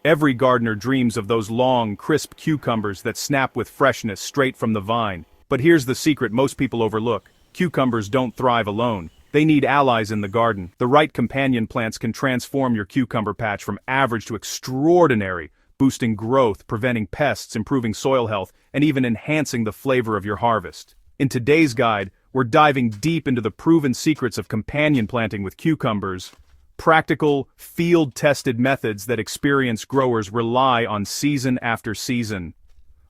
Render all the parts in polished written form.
Every gardener dreams of those long, crisp cucumbers that snap with freshness straight from the vine. But here's the secret most people overlook. Cucumbers don't thrive alone. They need allies in the garden. The right companion plants can transform your cucumber patch from average to extraordinary, boosting growth, preventing pests, improving soil health, and even enhancing the flavor of your harvest. In today's guide, we're diving deep into the proven secrets of companion planting with cucumbers. Practical, field-tested methods that experienced growers rely on season after season.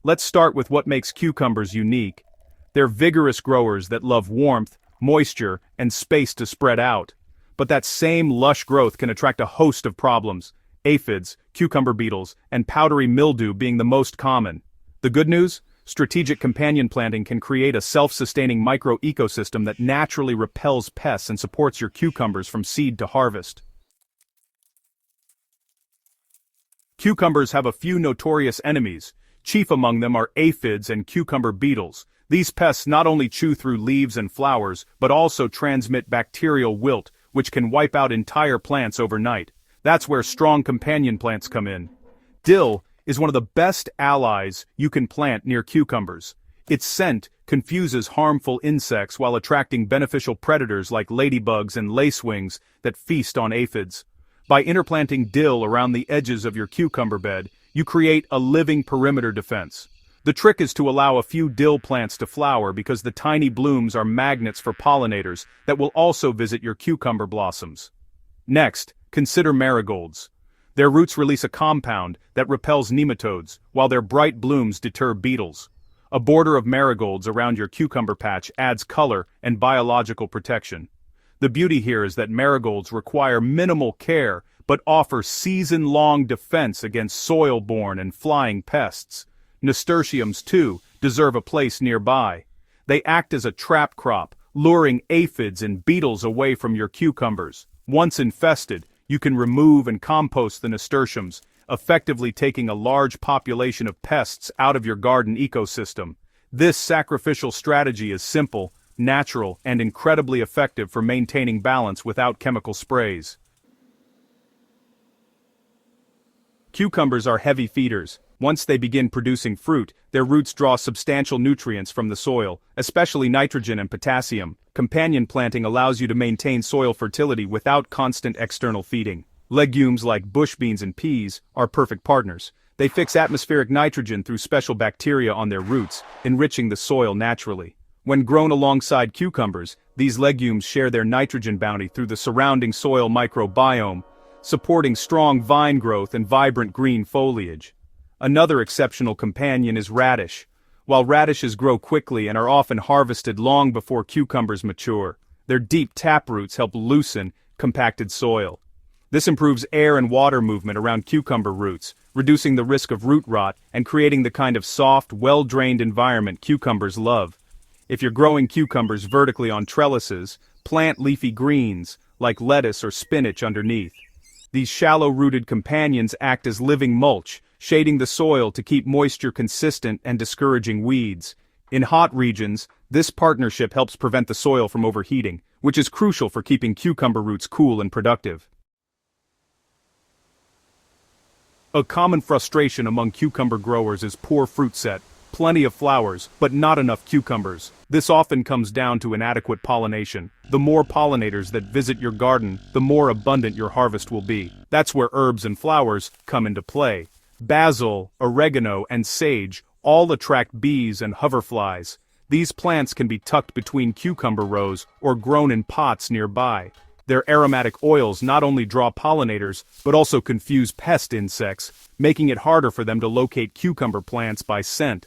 Let's start with what makes cucumbers unique. They're vigorous growers that love warmth, moisture, and space to spread out. But that same lush growth can attract a host of problems, aphids, cucumber beetles, and powdery mildew being the most common. The good news? Strategic companion planting can create a self-sustaining micro-ecosystem that naturally repels pests and supports your cucumbers from seed to harvest. Cucumbers have a few notorious enemies. Chief among them are aphids and cucumber beetles. These pests not only chew through leaves and flowers, but also transmit bacterial wilt, which can wipe out entire plants overnight. That's where strong companion plants come in. Dill is one of the best allies you can plant near cucumbers. Its scent confuses harmful insects while attracting beneficial predators like ladybugs and lacewings that feast on aphids. By interplanting dill around the edges of your cucumber bed, you create a living perimeter defense. The trick is to allow a few dill plants to flower because the tiny blooms are magnets for pollinators that will also visit your cucumber blossoms. Next, consider marigolds. Their roots release a compound that repels nematodes, while their bright blooms deter beetles. A border of marigolds around your cucumber patch adds color and biological protection. The beauty here is that marigolds require minimal care but offer season-long defense against soil-borne and flying pests. Nasturtiums, too, deserve a place nearby. They act as a trap crop, luring aphids and beetles away from your cucumbers. Once infested, you can remove and compost the nasturtiums, effectively taking a large population of pests out of your garden ecosystem. This sacrificial strategy is simple, natural, and incredibly effective for maintaining balance without chemical sprays. Cucumbers are heavy feeders. Once they begin producing fruit, their roots draw substantial nutrients from the soil, especially nitrogen and potassium. Companion planting allows you to maintain soil fertility without constant external feeding. Legumes like bush beans and peas are perfect partners. They fix atmospheric nitrogen through special bacteria on their roots, enriching the soil naturally. When grown alongside cucumbers, these legumes share their nitrogen bounty through the surrounding soil microbiome, supporting strong vine growth and vibrant green foliage. Another exceptional companion is radish. While radishes grow quickly and are often harvested long before cucumbers mature, their deep taproots help loosen compacted soil. This improves air and water movement around cucumber roots, reducing the risk of root rot and creating the kind of soft, well-drained environment cucumbers love. If you're growing cucumbers vertically on trellises, plant leafy greens, like lettuce or spinach underneath. These shallow-rooted companions act as living mulch, shading the soil to keep moisture consistent and discouraging weeds. In hot regions, this partnership helps prevent the soil from overheating, which is crucial for keeping cucumber roots cool and productive. A common frustration among cucumber growers is poor fruit set. Plenty of flowers, but not enough cucumbers. This often comes down to inadequate pollination. The more pollinators that visit your garden, the more abundant your harvest will be. That's where herbs and flowers come into play. Basil, oregano, and sage all attract bees and hoverflies. These plants can be tucked between cucumber rows or grown in pots nearby. Their aromatic oils not only draw pollinators, but also confuse pest insects, making it harder for them to locate cucumber plants by scent.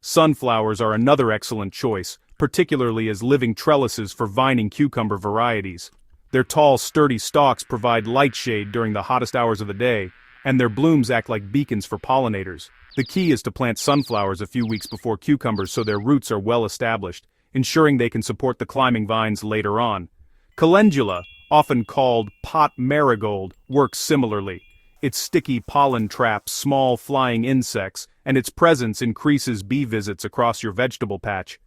Sunflowers are another excellent choice, particularly as living trellises for vining cucumber varieties. Their tall, sturdy stalks provide light shade during the hottest hours of the day, and their blooms act like beacons for pollinators. The key is to plant sunflowers a few weeks before cucumbers so their roots are well established, ensuring they can support the climbing vines later on. Calendula, often called pot marigold, works similarly. Its sticky pollen traps small flying insects, and its presence increases bee visits across your vegetable patch.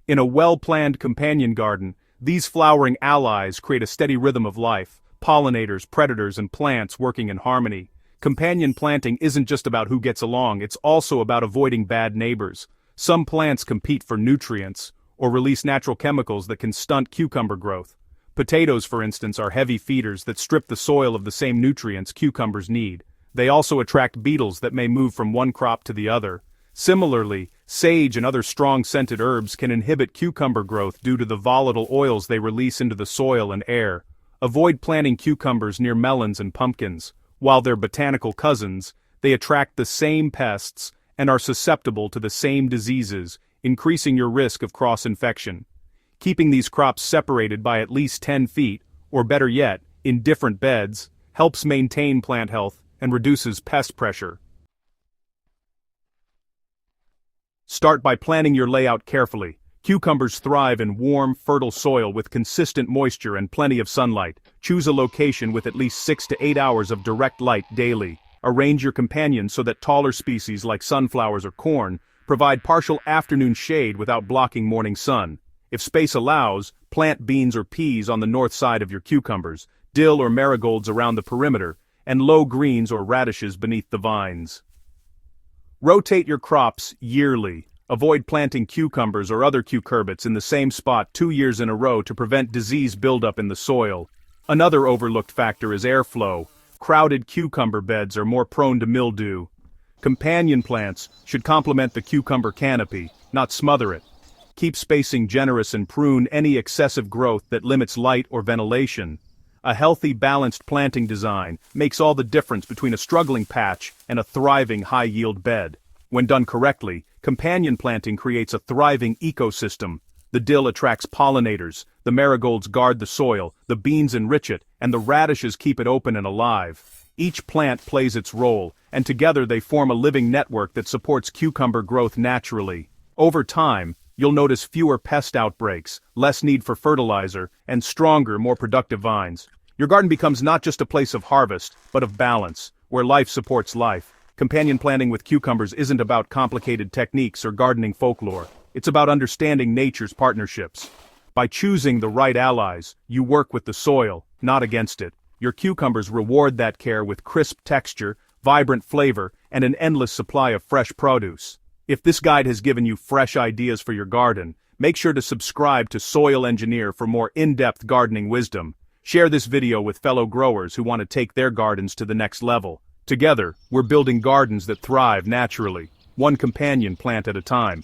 In a well-planned companion garden, these flowering allies create a steady rhythm of life, pollinators, predators, and plants working in harmony. Companion planting isn't just about who gets along, it's also about avoiding bad neighbors. Some plants compete for nutrients, or release natural chemicals that can stunt cucumber growth. Potatoes, for instance, are heavy feeders that strip the soil of the same nutrients cucumbers need. They also attract beetles that may move from one crop to the other. Similarly, sage and other strong-scented herbs can inhibit cucumber growth due to the volatile oils they release into the soil and air. Avoid planting cucumbers near melons and pumpkins. While they're botanical cousins, they attract the same pests and are susceptible to the same diseases, increasing your risk of cross-infection. Keeping these crops separated by at least 10 feet, or better yet, in different beds, helps maintain plant health and reduces pest pressure. Start by planning your layout carefully. Cucumbers thrive in warm, fertile soil with consistent moisture and plenty of sunlight. Choose a location with at least 6 to 8 hours of direct light daily. Arrange your companions so that taller species like sunflowers or corn provide partial afternoon shade without blocking morning sun. If space allows, plant beans or peas on the north side of your cucumbers, dill or marigolds around the perimeter, and low greens or radishes beneath the vines. Rotate your crops yearly. Avoid planting cucumbers or other cucurbits in the same spot 2 years in a row to prevent disease buildup in the soil. Another overlooked factor is airflow. Crowded cucumber beds are more prone to mildew. Companion plants should complement the cucumber canopy, not smother it. Keep spacing generous and prune any excessive growth that limits light or ventilation. A healthy, balanced planting design makes all the difference between a struggling patch and a thriving, high-yield bed. When done correctly, companion planting creates a thriving ecosystem. The dill attracts pollinators, the marigolds guard the soil, the beans enrich it, and the radishes keep it open and alive. Each plant plays its role, and together they form a living network that supports cucumber growth naturally. Over time, you'll notice fewer pest outbreaks, less need for fertilizer, and stronger, more productive vines. Your garden becomes not just a place of harvest, but of balance, where life supports life. Companion planting with cucumbers isn't about complicated techniques or gardening folklore. It's about understanding nature's partnerships. By choosing the right allies, you work with the soil, not against it. Your cucumbers reward that care with crisp texture, vibrant flavor, and an endless supply of fresh produce. If this guide has given you fresh ideas for your garden, make sure to subscribe to Soil Engineer for more in-depth gardening wisdom. Share this video with fellow growers who want to take their gardens to the next level. Together, we're building gardens that thrive naturally, one companion plant at a time.